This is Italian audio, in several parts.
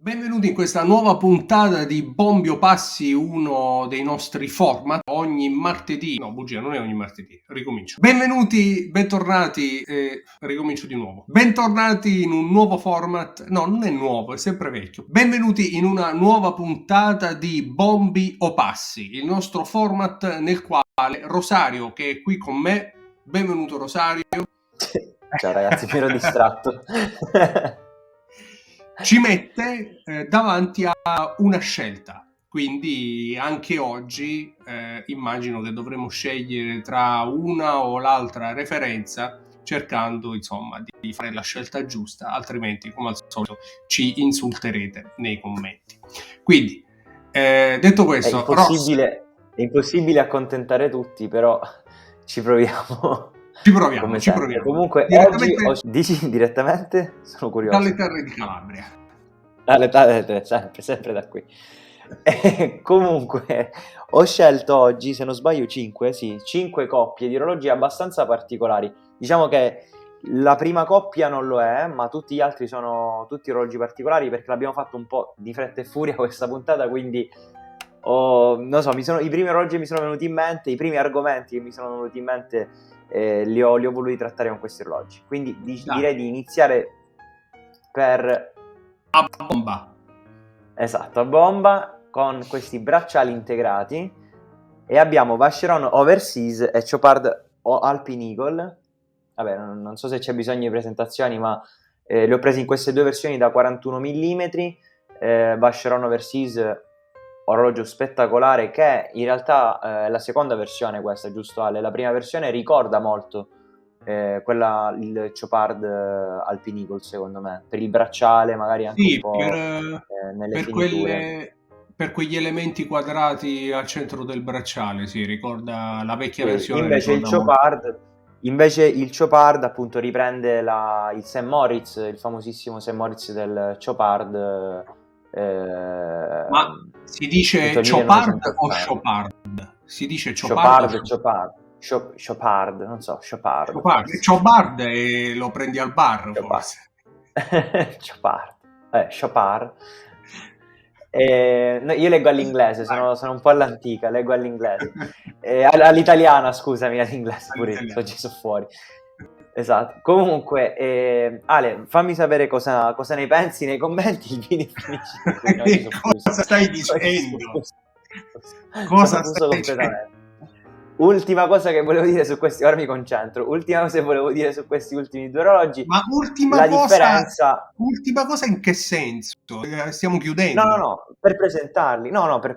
Benvenuti in questa nuova puntata di Bombi o Passi, uno dei nostri format ogni martedì. No, bugia, non è ogni martedì, ricomincio. Benvenuti, bentornati, ricomincio di nuovo. Bentornati in un nuovo format, no, non è nuovo, è sempre vecchio. Benvenuti in una nuova puntata di Bombi o Passi, il nostro format nel quale Rosario, che è qui con me, benvenuto Rosario. Ciao ragazzi, mi ero distratto. Ci mette davanti a una scelta. Quindi anche oggi immagino che dovremo scegliere tra una o l'altra referenza, cercando insomma di fare la scelta giusta, altrimenti come al solito ci insulterete nei commenti. Quindi detto questo, È impossibile accontentare tutti, però ci proviamo. Ci proviamo, come ci sempre. proviamo. Comunque dici direttamente? Sono curioso. Dalle terre di Calabria. Sempre da qui. Comunque ho scelto oggi, se non sbaglio, 5 coppie di orologi abbastanza particolari. Diciamo che la prima coppia non lo è, ma tutti gli altri sono tutti orologi particolari, perché l'abbiamo fatto un po' di fretta e furia questa puntata, quindi non so, i primi orologi che mi sono venuti in mente, i primi argomenti che mi sono venuti in mente, li ho voluti trattare con questi orologi. Quindi direi di iniziare per a bomba. Esatto, a bomba, con questi bracciali integrati, e abbiamo Vacheron Overseas e Chopard Alpine Eagle. Vabbè, non so se c'è bisogno di presentazioni, ma li ho presi in queste due versioni da 41 mm. Vacheron Overseas, orologio spettacolare, che in realtà è la seconda versione questa, giusto Ale? La prima versione ricorda molto il Chopard Alpine Eagle, secondo me, per il bracciale, magari anche Sì, un po' nelle finiture. per quegli elementi quadrati al centro del bracciale, sì, ricorda la vecchia Sì, versione. invece il Chopard appunto riprende il St. Moritz, il famosissimo St. Moritz del Chopard. Ma si dice Chopard o Chopard? Si dice Chopard o Chopard, non so, Chopard. Chopard e lo prendi al bar, forse. Chopard. No, io leggo all'inglese, sono un po' all'antica, leggo all'inglese. All'italiana, scusami, all'inglese pure, oggi sono fuori. Esatto. Comunque, Ale, fammi sapere cosa ne pensi nei commenti. Il video finisce. Cosa stai dicendo? Cosa stai dicendo? Ultima cosa che volevo dire su questi, ora mi concentro. Ultima cosa che volevo dire su questi ultimi due orologi. Ma ultima cosa in che senso? Stiamo chiudendo? No, per presentarli. Per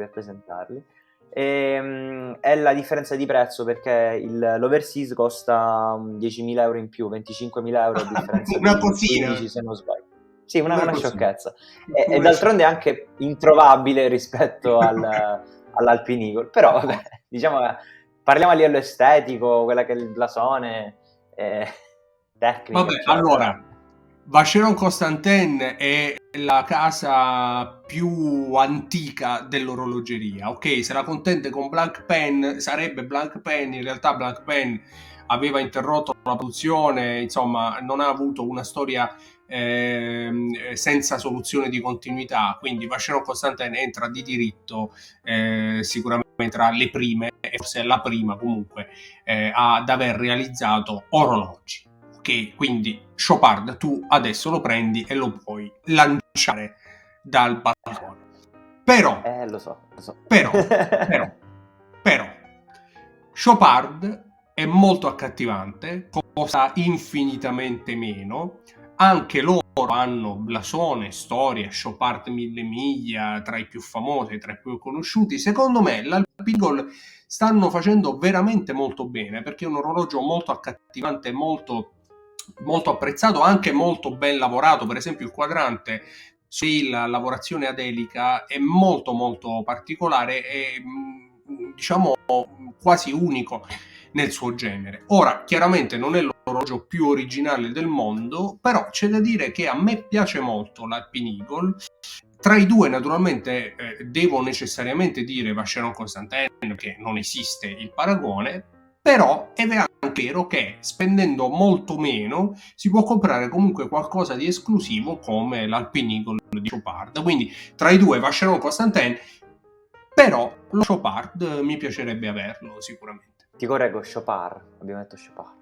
presentarli. È la differenza di prezzo, perché l'Overseas costa 10.000 euro in più, 25.000 euro a differenza una di cosina. 15, se non sbaglio. Sì, una sciocchezza. E d'altronde è anche introvabile rispetto all'Alpine Eagle. Però vabbè, diciamo che parliamo a livello estetico, quella che è il blasone, tecnico. Vabbè, allora, Vacheron Constantin è la casa più antica dell'orologeria, ok? Se la contende con Blancpain sarebbe Blancpain, in realtà Blancpain aveva interrotto la produzione, insomma non ha avuto una storia senza soluzione di continuità, quindi Vacheron Constantin entra di diritto sicuramente tra le prime, e forse è la prima comunque ad aver realizzato orologi. Ok, quindi Chopard tu adesso lo prendi e lo puoi lanciare dal balcone. Però lo so. Però Chopard è molto accattivante, costa infinitamente meno, anche loro hanno blasone, storia, Chopard 1000 miglia, tra i più famosi, tra i più conosciuti. Secondo me l'Alpine Eagle stanno facendo veramente molto bene, perché è un orologio molto accattivante, molto apprezzato, anche molto ben lavorato. Per esempio il quadrante, la lavorazione ad elica è molto molto particolare e diciamo quasi unico nel suo genere. Ora, chiaramente non è l'orologio più originale del mondo, però c'è da dire che a me piace molto l'Alpine Eagle. Tra i due, naturalmente, devo necessariamente dire Vacheron Constantin, che non esiste il paragone, però è anche vero che spendendo molto meno si può comprare comunque qualcosa di esclusivo come l'Alpine Eagle di Chopard. Quindi tra i due Vacheron Constantin, però lo Chopard mi piacerebbe averlo sicuramente. Ti correggo, Chopard, abbiamo detto Chopard.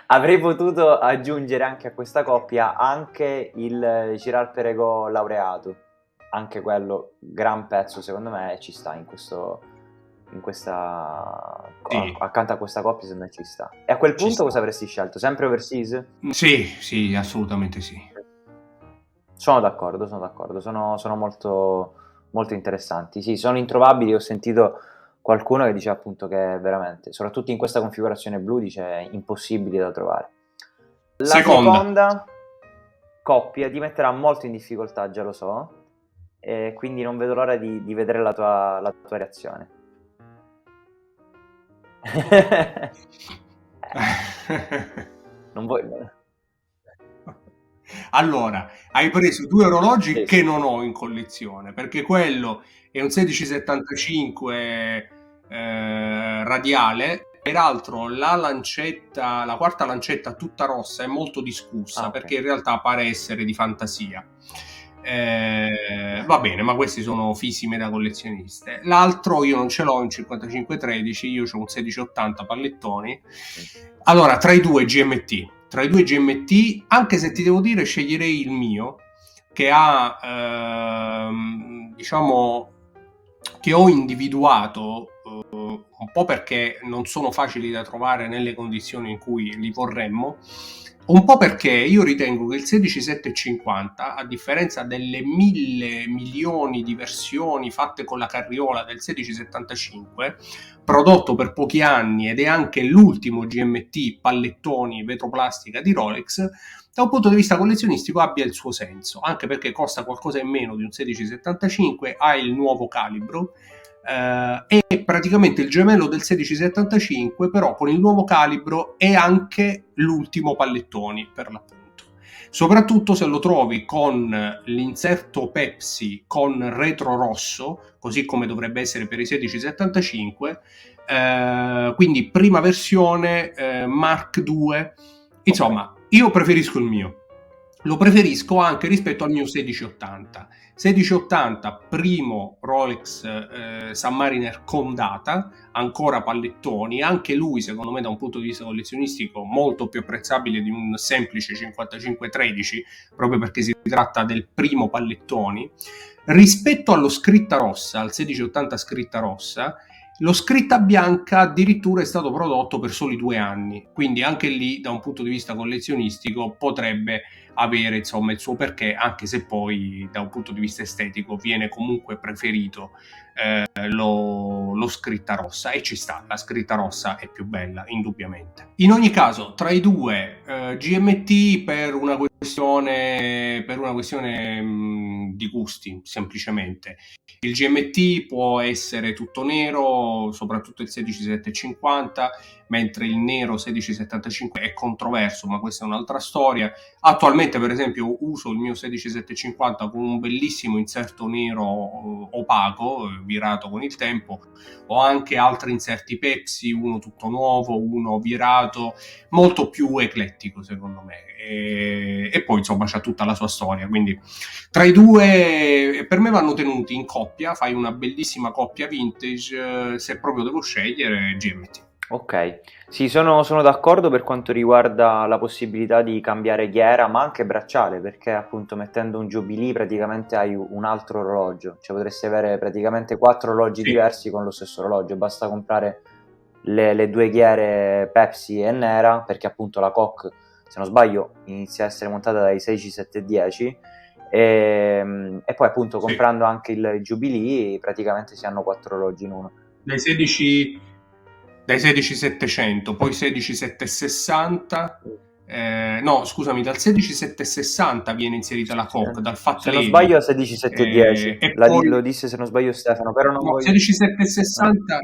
Avrei potuto aggiungere anche a questa coppia anche il Girard-Perregaux laureato, anche quello gran pezzo secondo me, ci sta in questa Sì. accanto a questa coppia, secondo me ci sta. E a quel Ci punto sta. cosa avresti scelto? Sempre Overseas? Sì, assolutamente sì. Sono d'accordo, sono molto, molto interessanti. Sì, sono introvabili, ho sentito qualcuno che dice appunto che è veramente, soprattutto in questa configurazione blu, dice impossibili da trovare. La seconda coppia ti metterà molto in difficoltà, già lo so, e quindi non vedo l'ora di vedere la tua reazione. Non vuoi... Allora, hai preso due orologi Sì, che sì. non ho in collezione, perché quello è un 1675 radiale. Peraltro la quarta lancetta tutta rossa è molto discussa, Okay. perché in realtà pare essere di fantasia. Va bene, ma questi sono fisime da collezioniste. L'altro io non ce l'ho in 5513, io ho un 1680 pallettoni. Allora, tra i due GMT, anche se ti devo dire, sceglierei il mio, che ha, diciamo, che ho individuato un po' perché non sono facili da trovare nelle condizioni in cui li vorremmo, un po' perché io ritengo che il 16750, a differenza delle 1000 milioni di versioni fatte con la carriola del 1675, prodotto per pochi anni ed è anche l'ultimo GMT pallettoni vetroplastica di Rolex, da un punto di vista collezionistico abbia il suo senso, anche perché costa qualcosa in meno di un 1675, ha il nuovo calibro, è praticamente il gemello del 1675, però con il nuovo calibro è anche l'ultimo pallettoni, per l'appunto. Soprattutto se lo trovi con l'inserto Pepsi con retro rosso, così come dovrebbe essere per i 1675, quindi prima versione Mark II. Insomma, io preferisco il mio. Lo preferisco anche rispetto al mio 1680. 1680, primo Rolex Submariner con data, ancora pallettoni, anche lui secondo me da un punto di vista collezionistico molto più apprezzabile di un semplice 5513, proprio perché si tratta del primo pallettoni. Rispetto allo scritta rossa, al 1680 scritta rossa, lo scritta bianca addirittura è stato prodotto per soli 2 anni, quindi anche lì da un punto di vista collezionistico potrebbe avere insomma il suo perché, anche se poi da un punto di vista estetico viene comunque preferito lo scritta rossa, e ci sta, la scritta rossa è più bella indubbiamente. In ogni caso tra i due GMT per una questione di gusti semplicemente. Il GMT può essere tutto nero, soprattutto il 16750, mentre il nero 1675 è controverso, ma questa è un'altra storia. Attualmente, per esempio, uso il mio 16750 con un bellissimo inserto nero opaco, virato con il tempo. Ho anche altri inserti Pepsi, uno tutto nuovo, uno virato, molto più eclettico secondo me. E poi insomma c'ha tutta la sua storia, quindi tra i due per me vanno tenuti in coppia, fai una bellissima coppia vintage, se proprio devo scegliere GMT. Ok, sì, sono d'accordo per quanto riguarda la possibilità di cambiare ghiera, ma anche bracciale, perché appunto mettendo un Jubilee praticamente hai un altro orologio, cioè potresti avere praticamente 4 orologi diversi con lo stesso orologio, basta comprare le due ghiere Pepsi e nera, perché appunto la Koch, se non sbaglio, inizia a essere montata dai 16-7-10 e poi appunto comprando anche il Jubilee praticamente si hanno 4 orologi in uno. Dai 16700, poi 16760, no scusami, dal 16760 viene inserita la Koch, dal Fat Se non Lady, sbaglio 16-7-10, e poi lo disse se non sbaglio Stefano, però non no, voglio... 16760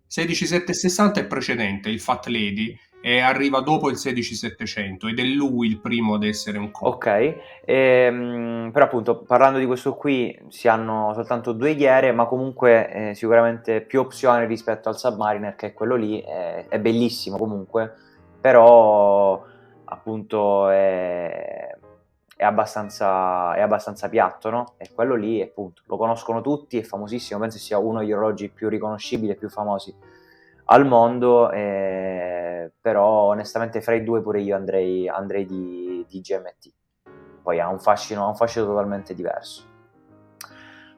16760 è precedente, il Fat Lady, e arriva dopo il 16700 ed è lui il primo ad essere un coppia. Ok, però appunto parlando di questo qui si hanno soltanto 2 ghiere, ma comunque sicuramente più opzioni rispetto al Submariner, che è quello lì, è bellissimo comunque, però appunto è abbastanza piatto, no? E quello lì appunto lo conoscono tutti, è famosissimo, penso sia uno degli orologi più riconoscibili e più famosi al mondo, però onestamente fra i due pure io andrei di GMT. Poi ha un fascino totalmente diverso.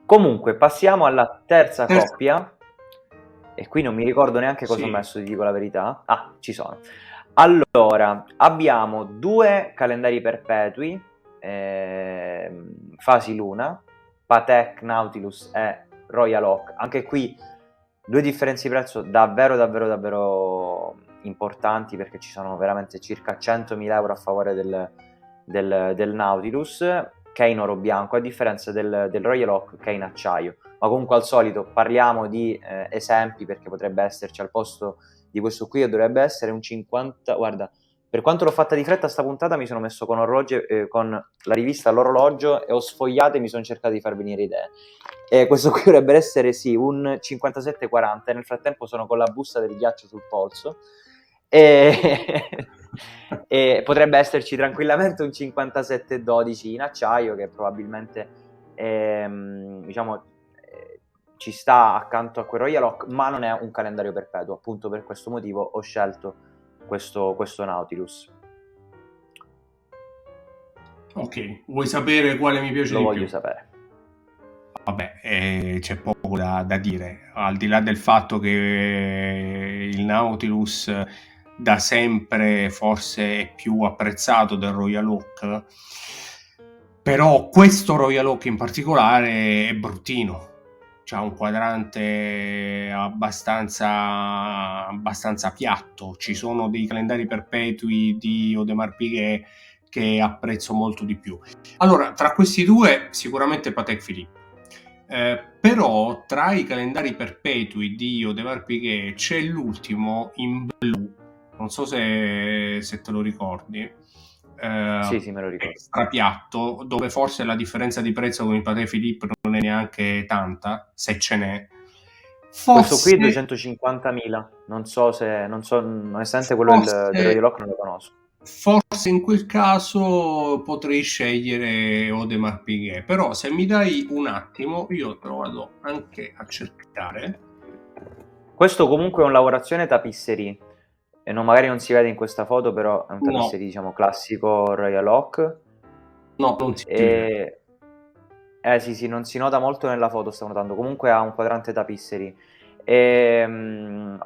Comunque, passiamo alla terza coppia, e qui non mi ricordo neanche cosa ho Sì. messo, ti dico la verità. Ah, ci sono. Allora, abbiamo 2 calendari perpetui, fasi luna, Patek Nautilus e Royal Oak. Anche qui 2 differenze di prezzo davvero importanti, perché ci sono veramente circa 100.000 euro a favore del Nautilus, che è in oro bianco, a differenza del Royal Oak, che è in acciaio. Ma comunque al solito parliamo di esempi, perché potrebbe esserci al posto di questo qui, dovrebbe essere un 50. Guarda, per quanto l'ho fatta di fretta sta puntata, mi sono messo con la rivista L'Orologio e ho sfogliato e mi sono cercato di far venire idee. E questo qui dovrebbe essere sì un 5740, e nel frattempo sono con la busta del ghiaccio sul polso, e, e potrebbe esserci tranquillamente un 5712 in acciaio, che probabilmente diciamo ci sta accanto a quel Royal Oak, ma non è un calendario perpetuo. Appunto per questo motivo ho scelto questo Nautilus. Ok, vuoi sapere quale mi piace Lo di voglio più? sapere. Vabbè, c'è poco da dire, al di là del fatto che il Nautilus da sempre forse è più apprezzato del Royal Oak, però questo Royal Oak in particolare è bruttino, c'ha un quadrante abbastanza piatto. Ci sono dei calendari perpetui di Audemars Piguet che apprezzo molto di più. Allora, tra questi due sicuramente Patek Philippe. Però tra i calendari perpetui di Audemars Piguet c'è l'ultimo in blu, non so se te lo ricordi, Sì, me lo ricordo. extra piatto, dove forse la differenza di prezzo con il Patek Philippe non è neanche tanta, se ce n'è. Questo qui è Forse 250.000, non so, onestamente quello del forse Royal Oak non lo conosco. Forse in quel caso potrei scegliere Audemars Piguet, però se mi dai un attimo io te lo vado anche a cercare. Questo comunque è un lavorazione tapisserie, e magari non si vede in questa foto, però è un No, tapisserie diciamo classico Royal Oak. no, non si vede. E sì, non si nota molto nella foto, sto notando. Comunque ha un quadrante tapisserie.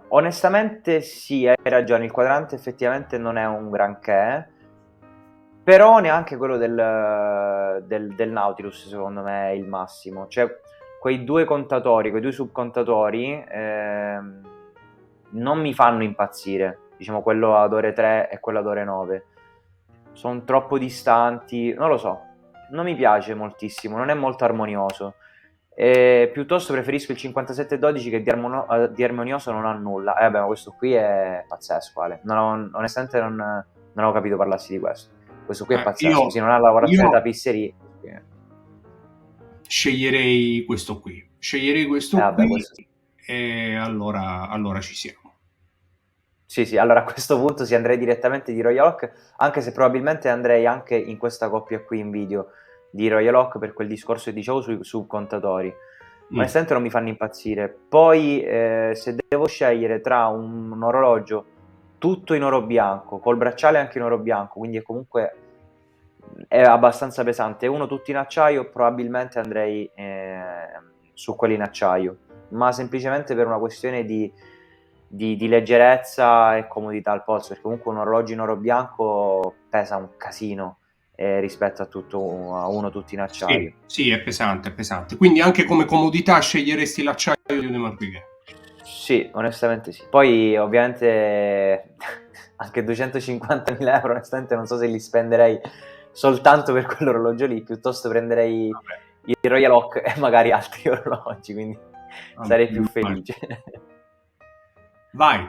Onestamente sì, hai ragione, il quadrante effettivamente non è un granché, però neanche quello del Nautilus secondo me è il massimo. Cioè, quei due subcontatori non mi fanno impazzire. Diciamo, quello ad ore 3 e quello ad ore 9. Sono troppo distanti, non lo so. Non mi piace moltissimo, non è molto armonioso. Piuttosto preferisco il 5712, che di armonioso non ha nulla. Vabbè, ma questo qui è pazzesco, Ale. Onestamente non ho capito parlarsi di questo. Questo qui è pazzesco. Sì, non ha lavorazione Io tapisserie. sceglierei questo qui. Vabbè, questo sì. E allora ci siamo. Sì, allora a questo punto si andrei direttamente di Royal Oak, anche se probabilmente andrei anche in questa coppia qui in video di Royal Oak, per quel discorso che dicevo sui subcontatori. Onestamente non mi fanno impazzire. Poi se devo scegliere tra un orologio tutto in oro bianco, col bracciale anche in oro bianco, quindi è abbastanza pesante, e uno tutto in acciaio, probabilmente andrei su quelli in acciaio, ma semplicemente per una questione di leggerezza e comodità al polso, perché comunque un orologio in oro bianco pesa un casino rispetto a uno tutto in acciaio. Sì, è pesante, è pesante. Quindi anche come comodità sceglieresti l'acciaio di Audemars Piguet? Sì, onestamente sì. Poi ovviamente anche 250.000 euro, onestamente non so se li spenderei soltanto per quell'orologio lì, piuttosto prenderei Vabbè, il Royal Oak e magari altri orologi, quindi sarei più immagino. felice. Vai.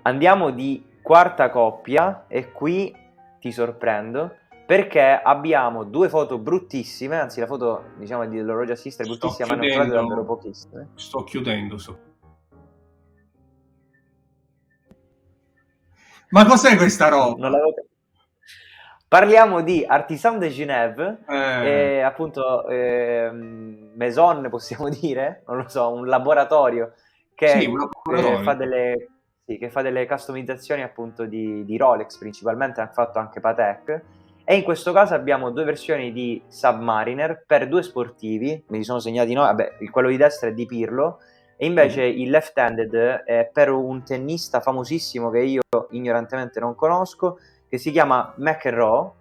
Andiamo di quarta coppia e qui ti sorprendo perché abbiamo due foto bruttissime, anzi la foto diciamo dell'orologio assistere è bruttissima, ma ne ho trovate davvero pochissime. Sto chiudendo. Ma cos'è questa roba? Non l'avevo... Parliamo di Artisan de Genève, appunto Maison, possiamo dire, non lo so, un laboratorio che, sì, un laboratorio. che fa delle customizzazioni appunto di Rolex, principalmente ha fatto anche Patek, e in questo caso abbiamo due versioni di Submariner per due sportivi, me li sono segnati noi, vabbè, quello di destra è di Pirlo, e invece il left-handed è per un tennista famosissimo che io ignorantemente non conosco, che si chiama McEnroe,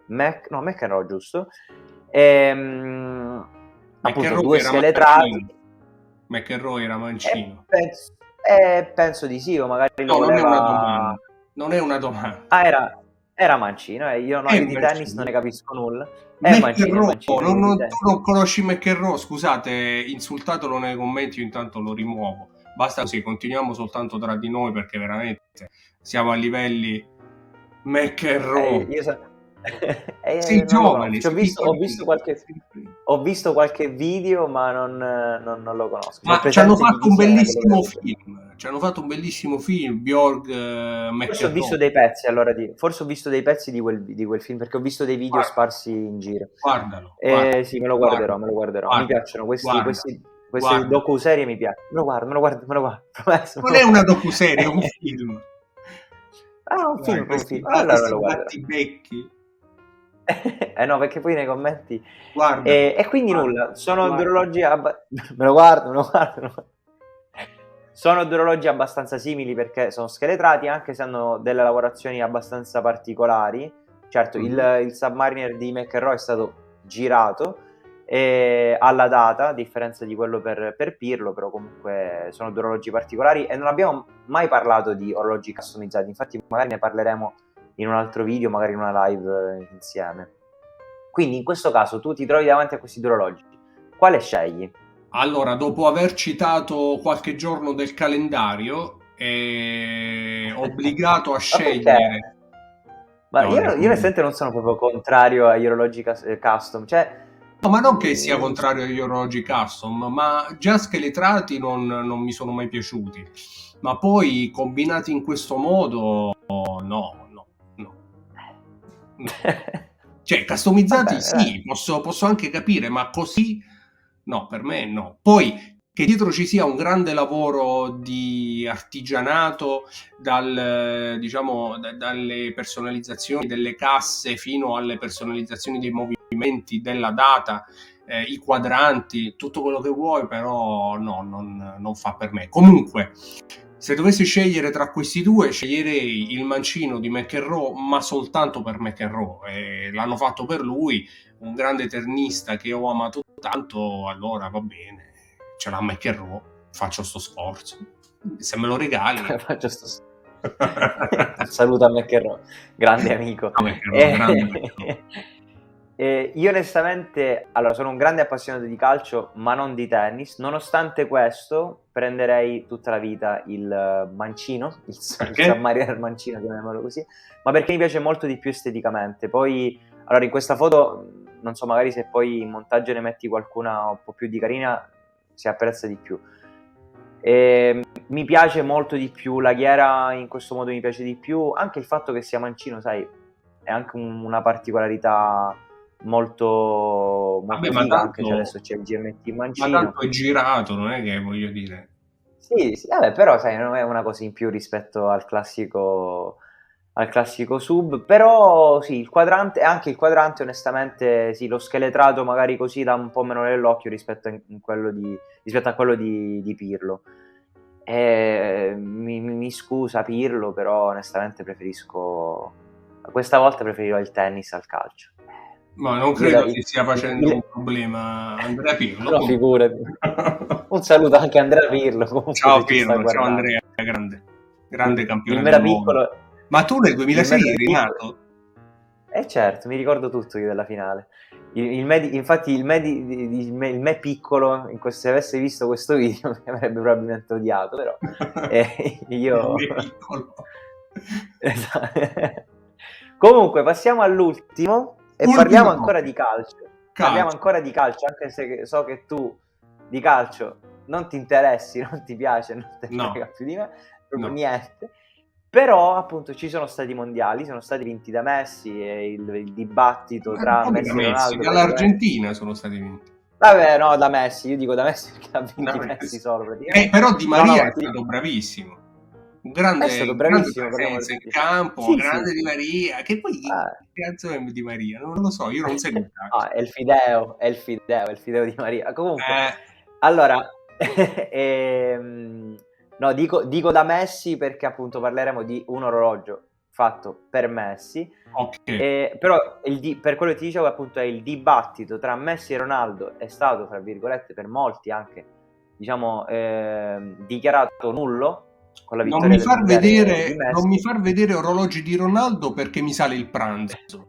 McEnroe, giusto? Appunto due scheletrati. McEnroe era mancino. Penso di sì, o magari no, lo voleva... non è una domanda. Ah, era mancino, io di tennis non ne capisco nulla. È mancino. Tu non conosci McEnroe? Scusate, insultatelo nei commenti, io intanto lo rimuovo. Basta così, continuiamo soltanto tra di noi perché veramente siamo a livelli McEnroe. Sei giovane. Ho visto qualche video, ma non lo conosco. Ma ci hanno fatto un bellissimo film. Ci hanno fatto un bellissimo film, Bjorg McEnroe. Forse ho visto dei pezzi, forse ho visto dei pezzi di quel film, perché ho visto dei video sparsi in giro. Guardalo. Sì, me lo guarderò. Mi piacciono queste docuserie, mi piacciono. Me lo guardo. Non è una docuserie, è un film. Un film. Allora me lo guarderò. Becchi. No, perché poi nei commenti... Guarda. E quindi nulla, sono due orologi... Me lo guardo. Sono due orologi abbastanza simili perché sono scheletrati, anche se hanno delle lavorazioni abbastanza particolari. Certo, il Submariner di McEnroe è stato girato alla data, a differenza di quello per Pirlo, però comunque sono due orologi particolari e non abbiamo mai parlato di orologi customizzati, infatti magari ne parleremo in un altro video, magari in una live insieme. Quindi in questo caso tu ti trovi davanti a questi due orologi, quale scegli? Allora, dopo aver citato qualche giorno del calendario, è obbligato a scegliere. Ma io onestamente non sono proprio contrario agli orologi custom, cioè... No, ma non che sia contrario agli orologi custom, ma già scheletrati non mi sono mai piaciuti. Ma poi combinati in questo modo, no. Cioè, customizzati sì, posso anche capire, ma così no, per me no. Poi che dietro ci sia un grande lavoro di artigianato, dalle personalizzazioni delle casse fino alle personalizzazioni dei movimenti, della data, i quadranti, tutto quello che vuoi, però no, non fa per me. Comunque, se dovessi scegliere tra questi due, sceglierei il mancino di McEnroe, ma soltanto per McEnroe. L'hanno fatto per lui, un grande tennista che ho amato tanto, allora va bene, ce l'ha McEnroe, faccio sto sforzo. Se me lo regali... faccio sto sforzo. Saluto a McEnroe, grande amico. Io onestamente, allora, sono un grande appassionato di calcio, ma non di tennis. Nonostante questo, prenderei tutta la vita il mancino, il Submariner mancino, chiamiamolo così, ma perché mi piace molto di più esteticamente. Poi, allora, in questa foto, non so, magari se poi in montaggio ne metti qualcuna un po' più di carina, si apprezza di più. Mi piace molto di più la ghiera, in questo modo mi piace di più. Anche il fatto che sia mancino, sai, è anche una particolarità molto figa, tanto, anche se adesso c'è il GMT mancino. Ma tanto è girato, non è che voglio dire. Sì, vabbè, però sai, non è una cosa in più rispetto al classico sub, però sì, il quadrante onestamente sì, lo scheletrato magari così dà un po' meno nell'occhio rispetto a quello di Pirlo. Mi scusa Pirlo, però onestamente questa volta preferirò il tennis al calcio. Ma non credo che stia facendo un problema Andrea Pirlo. No, figurati. Un saluto anche a Andrea Pirlo. Ciao Pirlo, ciao Andrea, grande campione del mondo. Piccolo, ma tu nel 2006 eri nato? Certo, mi ricordo tutto io della finale. Infatti il me piccolo, se avesse visto questo video, mi avrebbe probabilmente odiato, però io... Il me piccolo. Esatto. Comunque passiamo all'ultimo e parliamo ancora di calcio. Parliamo ancora di calcio, anche se so che tu di calcio non ti interessi, non ti piace, non te ne frega più di me, proprio niente. Però appunto ci sono stati i mondiali, sono stati vinti da Messi e il dibattito tra Messi e Ronaldo. Dall'Argentina sono stati vinti. Vabbè, no, da Messi, io dico da Messi perché ha vinto Messi solo praticamente. Però Di Maria è stato bravissimo. Un grande, è stato bravissimo, presenza in campo, sì, grande sì. Di Maria, che poi che cazzo è Di Maria? Non lo so, io non seguo. È il fideo di Maria. Comunque, allora, no, dico da Messi perché appunto parleremo di un orologio fatto per Messi. Okay. Però per quello che ti dicevo appunto è il dibattito tra Messi e Ronaldo è stato, tra virgolette, per molti anche, diciamo, dichiarato nullo. Con la vittoria non mi far vedere orologi di Ronaldo perché mi sale il pranzo.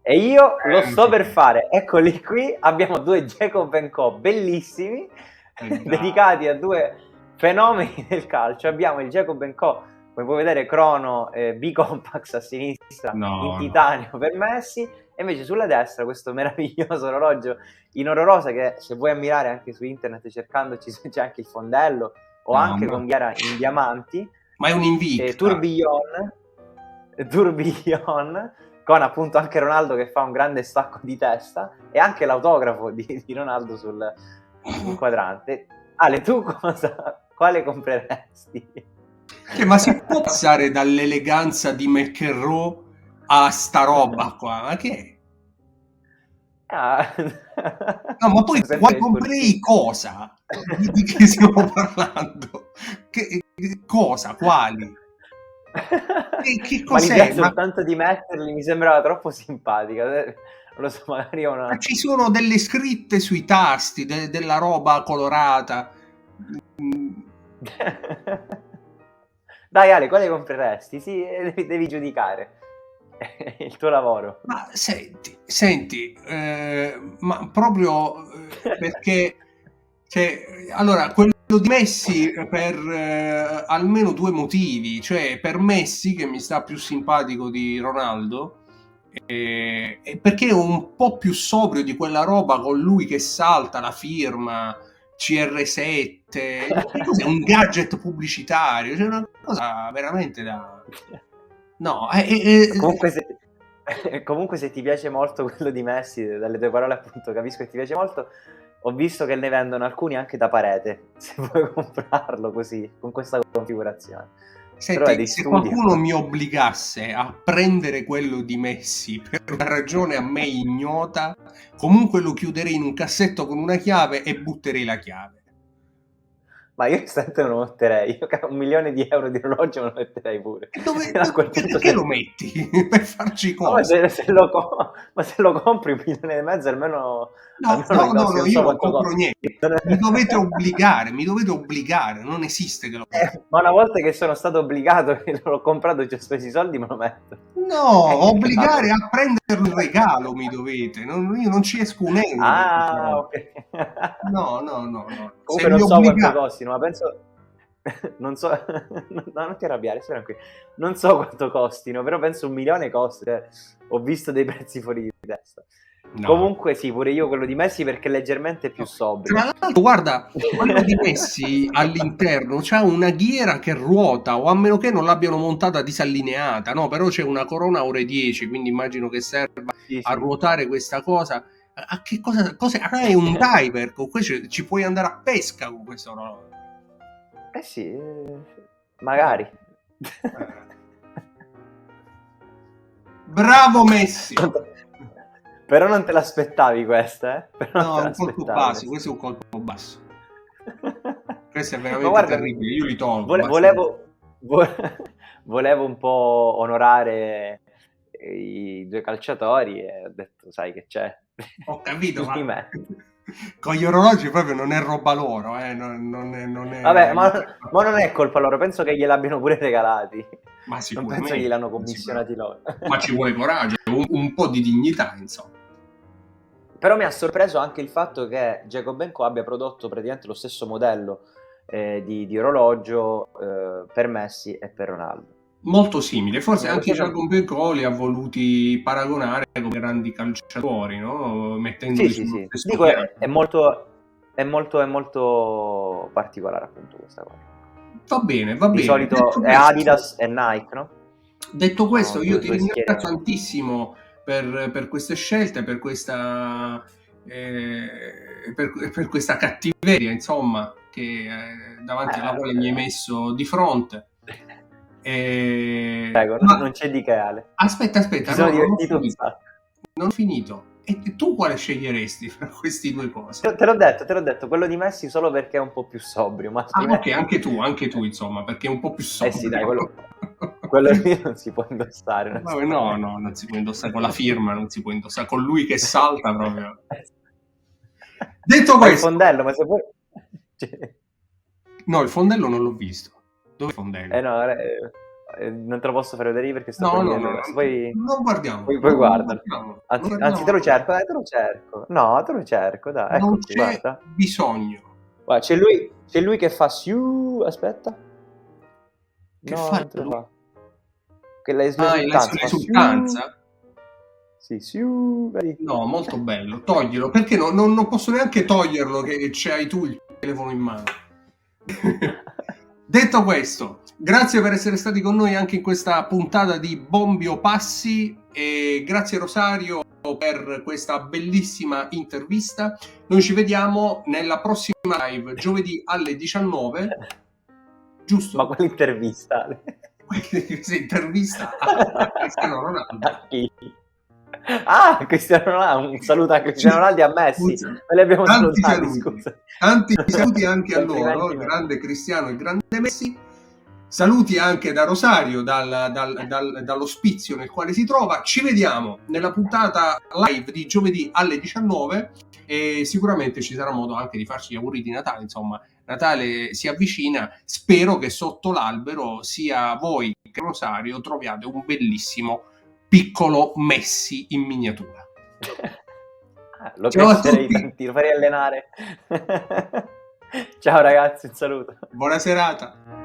E io lo sto per fare. Eccoli qui, abbiamo 2 Jacob & Co bellissimi, dedicati a 2 fenomeni del calcio. Abbiamo il Jacob & Co, come puoi vedere, crono B-Compax a sinistra, in titanio per Messi, e invece sulla destra questo meraviglioso orologio in oro rosa che, se vuoi ammirare anche su internet cercandoci, c'è anche il fondello, o anche con ghiera in diamanti, ma è un Invicta tourbillon, con appunto anche Ronaldo che fa un grande stacco di testa e anche l'autografo di Ronaldo sul quadrante. Ale, tu quale compreresti? Ma si può passare dall'eleganza di McEnroe a sta roba qua? Ma che è? No, ma poi quando comprei cosa? Di che stiamo parlando? Cosa? Quali? Che cos'è? Ma soltanto di metterli mi sembrava troppo simpatica. Non lo so, magari ma ci sono delle scritte sui tasti, della roba colorata. Dai Ale, quale compreresti? Sì, devi giudicare. È il tuo lavoro. Ma senti, ma proprio perché, cioè, allora, quello di Messi per almeno 2 motivi, cioè per Messi che mi sta più simpatico di Ronaldo, perché è un po' più sobrio di quella roba con lui che salta la firma CR7, cos'è, un gadget pubblicitario, cioè una cosa veramente da... No, comunque se ti piace molto quello di Messi, dalle tue parole appunto capisco che ti piace molto, ho visto che ne vendono alcuni anche da parete, se vuoi comprarlo così, con questa configurazione. Senti, se qualcuno mi obbligasse a prendere quello di Messi per una ragione a me ignota, comunque lo chiuderei in un cassetto con una chiave e butterei la chiave. Ma io me lo metterei, io €1 milione di orologio me lo metterei pure. Perché lo metti? Per farci cosa? Ma se lo compri €1,5 milioni almeno... No, io non compro niente. Mi dovete obbligare, non esiste che lo compro. Ma una volta che sono stato obbligato e l'ho comprato, ci ho speso i soldi, me lo metto. No, obbligare a prenderlo in regalo mi dovete, io non ci esco un euro. Ah, ok. No. Comunque non so quanto costino, ma penso... non so, non ti arrabbiare, stai tranquillo. Non so quanto costino, però penso $1 milione costa. Cioè, ho visto dei prezzi fuori di testa. No. Comunque sì, pure io quello di Messi perché è leggermente più sobrio. Tra l'altro, guarda, quello di Messi all'interno c'ha una ghiera che ruota, o a meno che non l'abbiano montata disallineata, no? Però c'è una corona ore 10, quindi immagino che serva a ruotare questa cosa. A che cosa? È un diver, con questo ci puoi andare a pesca con questo orologio. Sì, magari. Bravo Messi! Però non te l'aspettavi questa, eh? No, è un colpo basso, questo è un colpo basso. Questo è veramente terribile, io li tolgo. Volevo un po' onorare i 2 calciatori e ho detto, sai che c'è? Ho capito, ma con gli orologi proprio non è roba loro, non è... Vabbè, ma non è colpa loro, penso che gliel'abbiano pure regalati. Ma non penso che gliel'hanno commissionati loro. Ma ci vuole coraggio, un po' di dignità, insomma. Però mi ha sorpreso anche il fatto che Jacob & Co abbia prodotto praticamente lo stesso modello di orologio per Messi e per Ronaldo. Molto simile, forse Una anche cosa Jacob & Co li ha voluti paragonare con grandi calciatori, no? Mettendoli Sì, sullo sì. stesso Dico, piano. è molto particolare appunto questa cosa. Va bene, va Di bene. solito è Adidas e Nike, no? Detto Sono questo, io ti due ringrazio schieramenti. tantissimo per queste scelte, per questa, per questa cattiveria, insomma, che, davanti alla quale mi hai messo di fronte. Prego, Ma non c'è di che, Ale. aspetta, Mi no, sono divertito un sacco. non ho finito. E tu quale sceglieresti fra queste due cose? Te l'ho detto, quello di Messi solo perché è un po' più sobrio, ma Ah, ok, altrimenti... anche tu, insomma, perché è un po' più Sì, dai, sobrio. quello lì non si può indossare. Vabbè, no, non si può indossare con la firma, non si può indossare con lui che salta proprio. Detto Ma il questo, fondello, ma se poi... Cioè, no, il fondello non l'ho visto. Dove è il fondello? no, non te lo posso fare vedere perché sto No, condividendo questo. Poi, non guardiamolo, poi guardalo. non Anzi, te guardiamolo. lo cerco, te lo cerco. No, te lo cerco, dai, ecco Non qui, c'è guarda. bisogno. Guarda, c'è lui che fa siu, aspetta. Che No, fa non te lo lui? fa. Che Ah, l'esultanza fa siu. l'esultanza? Sì, siu, vedi? No, molto bello. Toglilo, perché non posso neanche toglierlo che c'hai tu il telefono in mano. Detto questo, grazie per essere stati con noi anche in questa puntata di Bombi o Passi e grazie Rosario per questa bellissima intervista. Noi ci vediamo nella prossima live giovedì alle 19, Ma giusto? quale intervista? Questa intervista a Cristiano Ronaldo. A chi? Ah, Cristiano Ronaldo, un saluto a Cristiano Ronaldo e a Messi. Scusa. Me li abbiamo Tanti salutati, saluti. scusa. Tanti saluti anche a loro, Complimenti, il Messi. grande Cristiano e il grande Messi. Saluti anche da Rosario, dall'ospizio nel quale si trova. Ci vediamo nella puntata live di giovedì alle 19 e sicuramente ci sarà modo anche di farci gli auguri di Natale. Insomma, Natale si avvicina. Spero che sotto l'albero sia voi che Rosario troviate un bellissimo piccolo Messi in miniatura. Lo Ciao a crescerei tutti. tanti, lo farei allenare. Ciao ragazzi, un saluto. Buona serata.